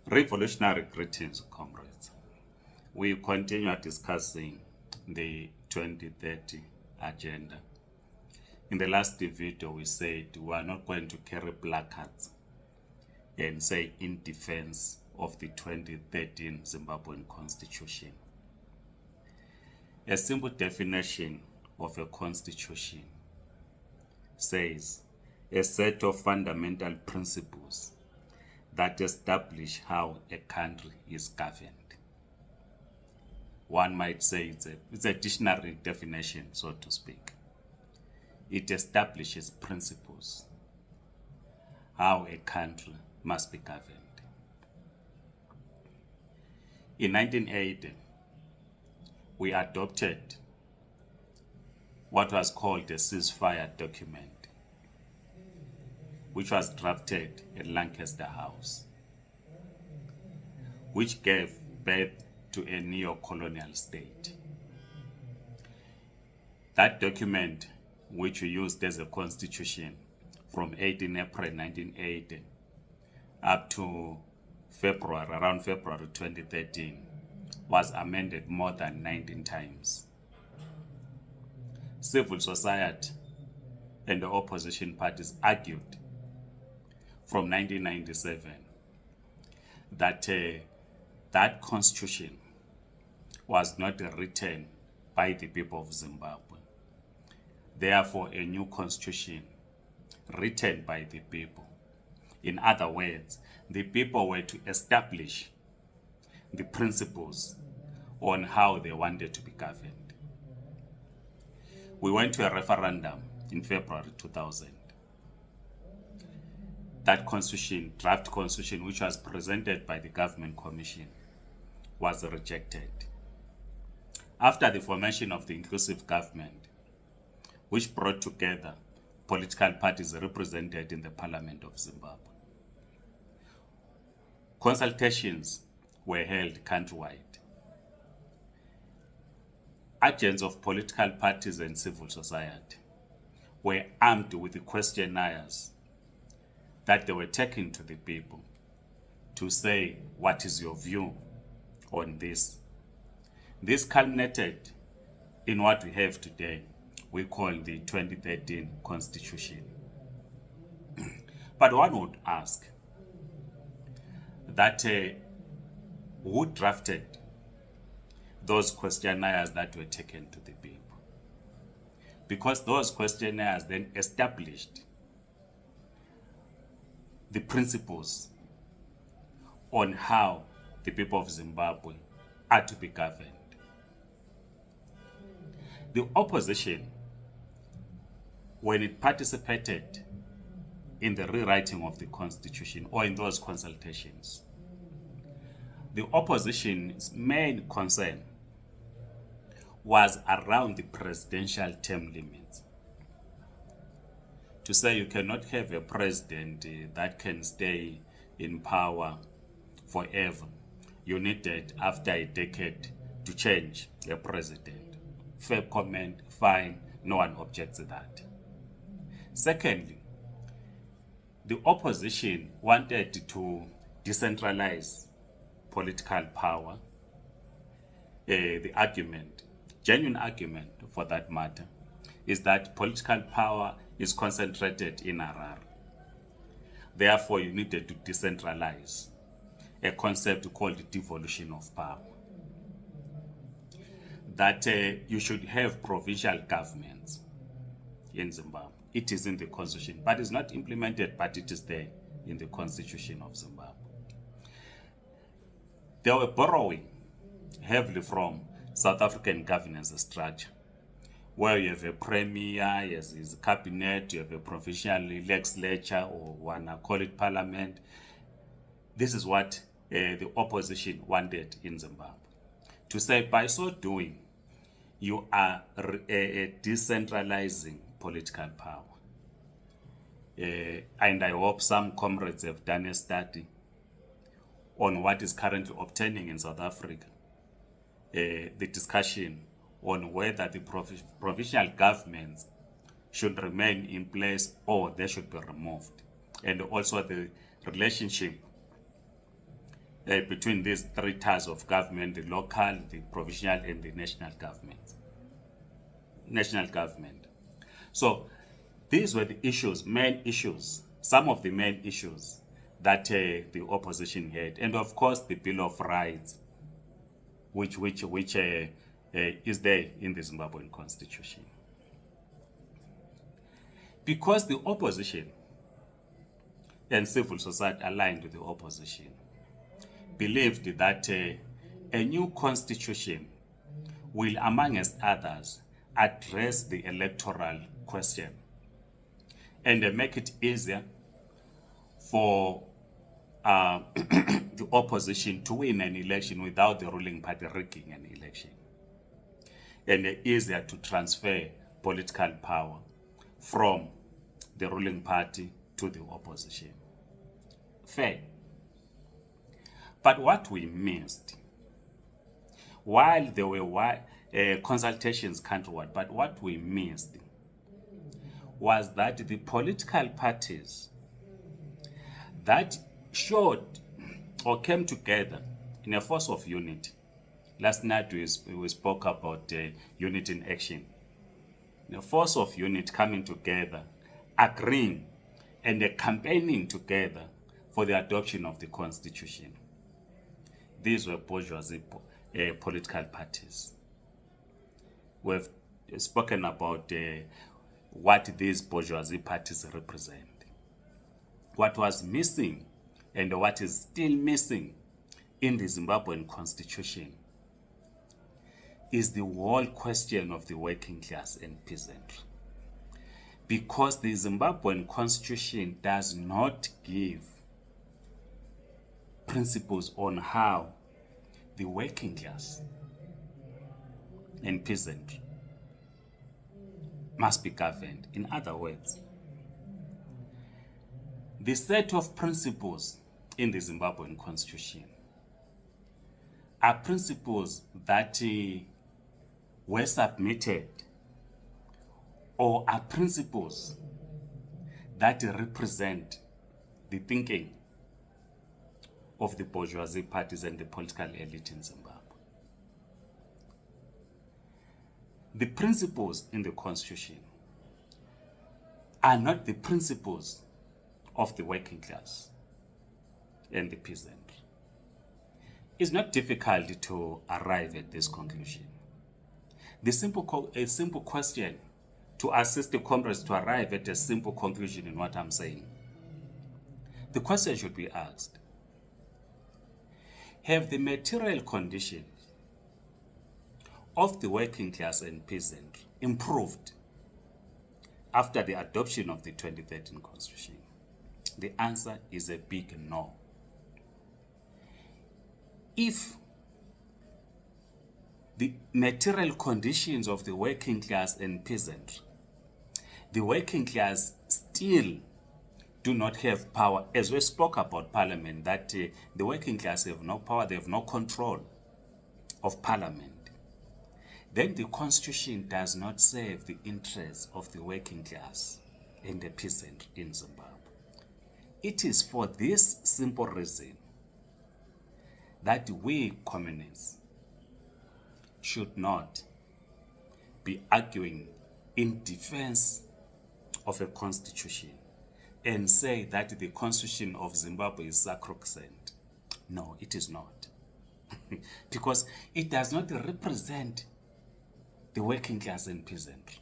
Revolutionary greetings, comrades. We continue discussing the 2030 agenda. In the last video, we said we are not going to carry placards and say in defense of the 2013 Zimbabwean Constitution. A simple definition of a constitution says a set of fundamental principles that establish how a country is governed. One might say it's a dictionary definition, so to speak. It establishes principles how a country must be governed. In 1980, we adopted what was called the ceasefire document, which was drafted at Lancaster House, which gave birth to a neo-colonial state. That document, which we used as a constitution from 18 April 1980 up to around February 2013, was amended more than 19 times. Civil society and the opposition parties argued from 1997 that that constitution was not written by the people of Zimbabwe. Therefore, a new constitution written by the people. In other words, the people were to establish the principles on how they wanted to be governed. We went to a referendum in February 2000. That constitution, draft constitution, which was presented by the government commission, was rejected. After the formation of the inclusive government, which brought together political parties represented in the Parliament of Zimbabwe, consultations were held countrywide. Agents of political parties and civil society were armed with the questionnaires that they were taking to the people to say, what is your view on this? This culminated in what we have today, we call the 2013 Constitution. But one would ask that who drafted those questionnaires that were taken to the people? Because those questionnaires then established the principles on how the people of Zimbabwe are to be governed. The opposition, when it participated in the rewriting of the constitution or in those consultations, the opposition's main concern was around the presidential term limits. To say you cannot have a president that can stay in power forever. You needed, after a decade, to change a president. Fair comment, fine, no one objects to that. Secondly, the opposition wanted to decentralize political power. The argument, genuine argument for that matter, is that political power is concentrated in Harare. Therefore, you needed to decentralize, a concept called devolution of power. That you should have provincial governments in Zimbabwe. It is in the constitution, but it's not implemented, but it is there in the constitution of Zimbabwe. They were borrowing heavily from South African governance structure, where you have a premier, yes, his cabinet, you have a provincial legislature, or one call it parliament. This is what the opposition wanted in Zimbabwe. To say by so doing, you are decentralizing political power. And I hope some comrades have done a study on what is currently obtaining in South Africa. The discussion on whether the provincial governments should remain in place or they should be removed. And also the relationship between these three tiers of government: the local, the provincial, and the national government. So these were the issues, main issues, some of the main issues that the opposition had, and of course the Bill of Rights, which is there in the Zimbabwean Constitution. Because the opposition and civil society aligned with the opposition believed that a new constitution will, amongst others, address the electoral question and make it easier for the opposition to win an election without the ruling party rigging an election, and easier to transfer political power from the ruling party to the opposition. Fair. But what we missed, while there were consultations countrywide, but what we missed was that the political parties that showed or came together in a force of unity. Last night we spoke about unity in action. In a force of unity coming together, agreeing and campaigning together for the adoption of the constitution. These were bourgeoisie political parties. We've spoken about what these bourgeoisie parties represent. What was missing and what is still missing in the Zimbabwean Constitution is the whole question of the working class and peasantry. Because the Zimbabwean Constitution does not give principles on how the working class and peasantry must be governed. In other words, the set of principles in the Zimbabwean Constitution are principles that were submitted, or are principles that represent the thinking of the bourgeoisie parties and the political elite in Zimbabwe. The principles in the Constitution are not the principles of the working class and the peasant. It's not difficult to arrive at this conclusion. A simple question to assist the comrades to arrive at a simple conclusion in what I'm saying. The question should be asked: have the material conditions of the working class and peasant improved after the adoption of the 2013 Constitution? The answer is a big no. If the material conditions of the working class and peasant, the working class still do not have power, as we spoke about Parliament, that the working class have no power, they have no control of Parliament, then the Constitution does not serve the interests of the working class and the peasant in Zimbabwe. It is for this simple reason that we communists should not be arguing in defense of a constitution and say that the Constitution of Zimbabwe is sacrosanct. No, it is not. Because it does not represent the working class and peasantry.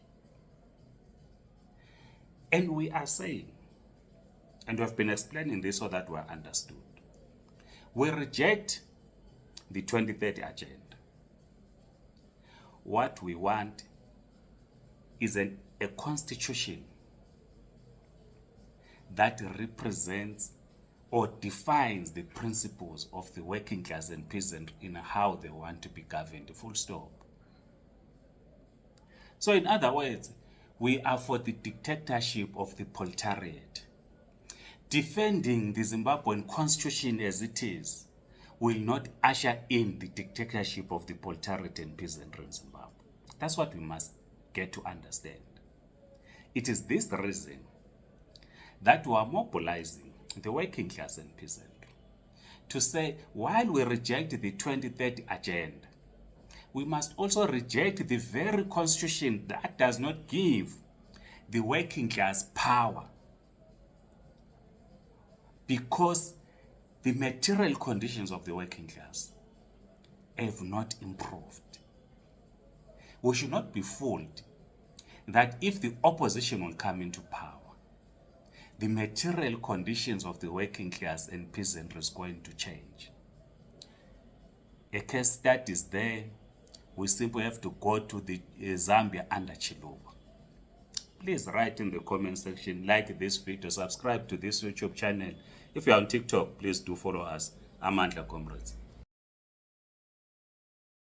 And we are saying, and we have been explaining this so that we are understood, we reject the 2030 agenda. What we want is a constitution that represents or defines the principles of the working class and peasant in how they want to be governed, full stop. So in other words, we are for the dictatorship of the proletariat. Defending the Zimbabwean Constitution as it is will not usher in the dictatorship of the proletariat and peasantry in Zimbabwe. That's what we must get to understand. It is this reason that we are mobilizing the working class and peasantry to say, while we reject the 2030 agenda, we must also reject the very constitution that does not give the working class power, because the material conditions of the working class have not improved. We should not be fooled that if the opposition will come into power, the material conditions of the working class and peasantry is going to change. A case study is there. We simply have to go to the Zambia under Chiluba. Please write in the comment section, like this video, subscribe to this YouTube channel. If you're on TikTok, please do follow us. I'm Amandla Comrades.